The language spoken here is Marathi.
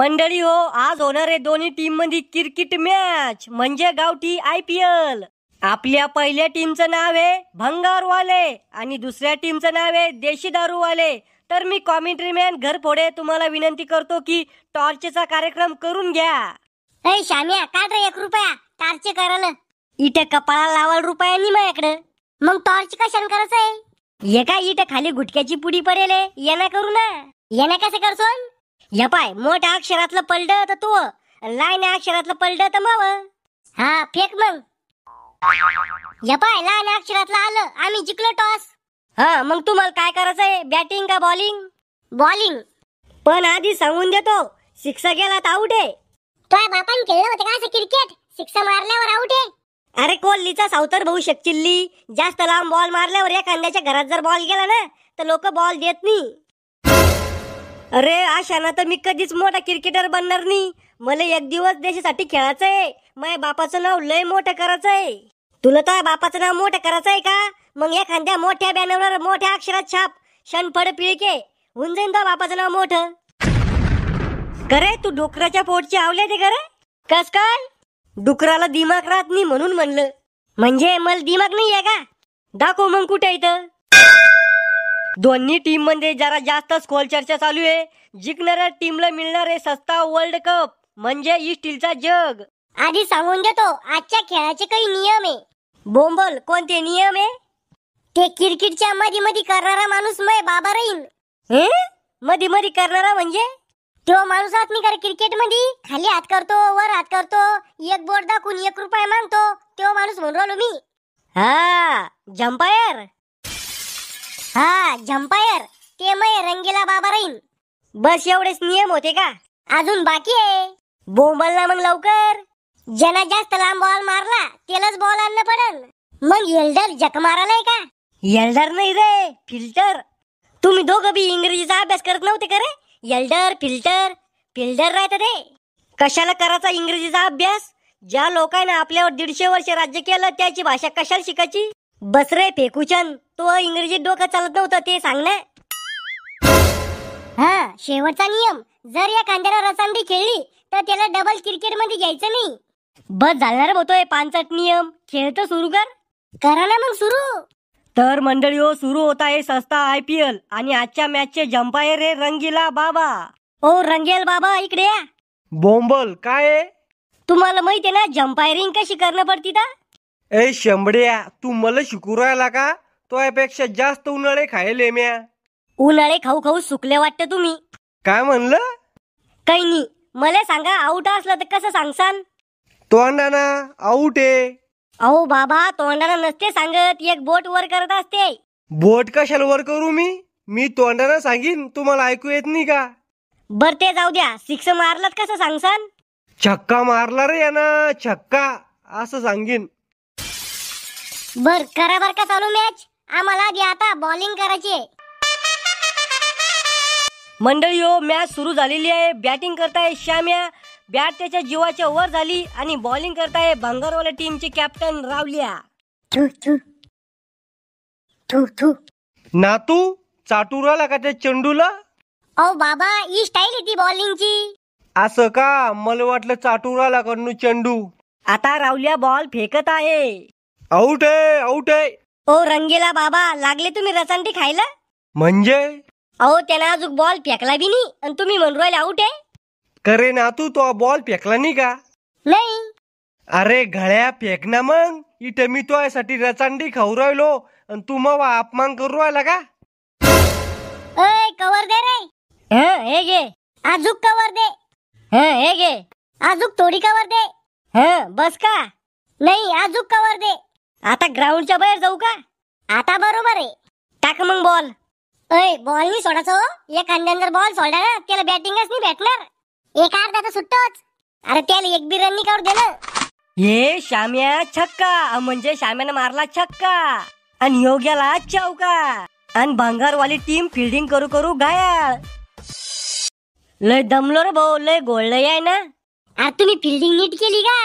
मंडळी हो, आज होणार आहे दोन्ही टीम मध्ये क्रिकेट मॅच म्हणजे गावठी IPL. आपल्या पहिल्या टीमचं नाव आहे भंगारवाले आणि दुसऱ्या टीमचं नाव आहे देशी दारूवाले. तर मी कॉमेंट्री मॅन घरफोडे तुम्हाला विनंती करतो की टॉर्चचा कार्यक्रम करून घ्या. ए शाम्या, काढ रे 1 रुपया टॉर्च करायला. इथे कपाळाला लावाल रुपयांनी माझ्याकडे. मग टॉर्च कशाने करायचंय? ये काय इथे खाली गुटक्याची पुडी पडेल, येणा करू ना. येणा कसं करसोन? या पाय, मोठ्या अक्षरातलं पलड तर तू, लहान अक्षरातलं पलड तर माव. हा फेक मग. या पाय, लहान अक्षरातलं आलं, आम्ही जिंकलो टॉस. हा मग तुम्हाला काय करायचंय, बॅटिंग का बॉलिंग? बॉलिंग. पण आधी सांगून देतो, सिक्स गेला तर आउट आहे. तुझ्या बापान खेळलं होतं का असं क्रिकेट? सिक्स मारल्यावर आउट आहे. अरे कोहलीचा सावतर भाऊ शकचिल्ली, जास्त लांब बॉल मारल्यावर एखाद्याच्या घरात जर बॉल गेला ना तर लोक बॉल देत नाही. अरे अशानं तर मी कधीच मोठा क्रिकेटर बनणार नाही. मला एक दिवस देशासाठी खेळायचंय. माझ्या बापाचं नाव लय मोठं करायचंय. तुला तर बापाचं नाव मोठं करायचंय का? मग एखाद्या मोठ्या बॅनरवर मोठ्या अक्षरात छाप, शनफड पिळके, होऊन जाईन तो बापाचं नाव मोठं. करे तू डुकराच्या पोटची आवले ते करे? कस काय? डुकराला दिमाग राहत नाही म्हणून म्हणलं. म्हणजे मला दिमाग नाही आहे का? दाखव मग कुठे इथं. दोन्ही टीम मध्ये जरा जास्तच खोल चर्चा चालू आहे. जिंकणाऱ्या टीमला मिळणार आहे सस्ता वर्ल्ड कप म्हणजे स्टीलचा जग. आधी सांगून देतो, आजच्या खेळाचे काही नियम आहे. बोंबल, कोणते नियम आहे? ते क्रिकेटच्या मध्ये मध्ये करणारा माणूस मय बाबा राहीन. हे मध्ये मध्ये करणारा म्हणजे तो माणूस हात नाही कर क्रिकेट मध्ये, खाली हात करतो, वर हात करतो, एक बोट दाखवून 1 रुपया मागतो, तो माणूस म्हणून राहिलो मी. हा जम्पायर. हा जम्पायर, ते मय रंगीला बाबा राहीन. बस एवढेच नियम होते का? अजून बाकी आहे. बोंबलला मग लवकर. ज्यानं जास्त लांब बॉल मारला त्यालाच बॉल आणणं पडन. मग एल्डर जक मारायलाय का? एल्डर नाही रे, फिल्टर. तुम्ही दोघं बी इंग्रजीचा अभ्यास करत नव्हते का रे? एल्डर फिल्टर फिल्डर राहते ते. कशाला करायचा इंग्रजीचा अभ्यास? ज्या लोकांना आपल्यावर 150 वर्ष राज्य केलं त्याची भाषा कशाला शिकायची? बस रे फेकुचन, तो इंग्रजीत डोकं चालत नव्हतं ते सांग ना. हा शेवटचा नियम, जर या कांद्याला रचांडी खेळली तर त्याला डबल क्रिकेट मध्ये घ्यायचं नाही. बस झाणार होतोय 5 नियम. खेळ तर सुरू करा ना मग सुरू. तर मंडळी हो, सुरू होत आहे सस्ता IPL आणि आजच्या मॅचचे जम्पायर आहे रंगीला बाबा. ओ रंगेल बाबा इकडे या. बोंबल काय आहे? तुम्हाला माहिती आहे ना जम्पायरिंग कशी करणं पडती ता? ए शंभड्या, तू मला शिकू राहिला का? तो यापेक्षा जास्त उन्हाळे खायले म्या. उन्हाळे खाऊ खाऊ सुकले वाटतं तुम्ही. काय म्हणलं? काही नाही, मला सांगा आउट असलं तर कसं सांगसान? तोंडाना आऊट आहे. अहो बाबा, तोंडाला नसते सांगत, एक बोट वर करत असते. बोट कशाला वर करू मी तोंडाना सांगीन, तुम्हाला ऐकू येत नाही का? बर ते जाऊ द्या, सिक्स मारलात कसं सांगसान? छक्का मारला रे यानं, छक्का असं सांगीन. बर करा बर का चालू मॅच. आम्हाला आधी आता बॉलिंग करायची आहे. मंडळी हो, मॅच सुरू झालेली आहे. बॅटिंग करताय श्याम्या, बॅट त्याच्या जीवाच्या वर झाली आणि बॉलिंग करताय भंगारवाल्या टीमचे कॅप्टन रावल्या. थू थू थू थू. नातू चाटू राहिला का त्या चेंडूला? अहो बाबा, ही स्टाईल आहे ती बॉलिंगची. असं का? मला वाटलं चाटू राहिला कडून चेंडू. आता रावल्या बॉल फेकत आहे. आऊट आहे, आऊट आहे. ओ रंगेला बाबा, लागले तुम्ही रचांटी खायला? म्हणजे? अहो त्यानं अजून बॉल फेकला बी नाही आणि तुम्ही म्हणून राहिले आऊट आहे. करे नातू, तो बॉल फेकला नाही का? नाही. अरे घड्या फेक ना मग. इथे मी तो यासाठी रचांडी खाऊ राहिलो आणि तू मग अपमान करू राहिला का? ए कवर दे रे. हे घे. आजूक कवर दे. हे घे. आजूक थोडी कवर दे. बस का? नाही, आजूक कवर दे. आता ग्राउंडच्या बाहेर जाऊ का? आता बरोबर आहे. टाक मग बॉल. ओय बॉल नाही सोडायचो. एक अंड्यान जर बॉल सोडला ना त्याला बॅटिंगच नाही भेटणार. एक अर्धा तर सुट्टोच. अरे त्याला एक बी रन नाही काढू दे ना. हे श्याम्या छक्का, म्हणजे श्याम्याने मारला छक्का आणि योग्याला चौका आणि भंगारवाली टीम फिल्डिंग करू करू घायाळ. लय दमलो रे भाऊ, लय गोळलंय आहे ना. अरे तुम्ही फिल्डिंग नीट केली का?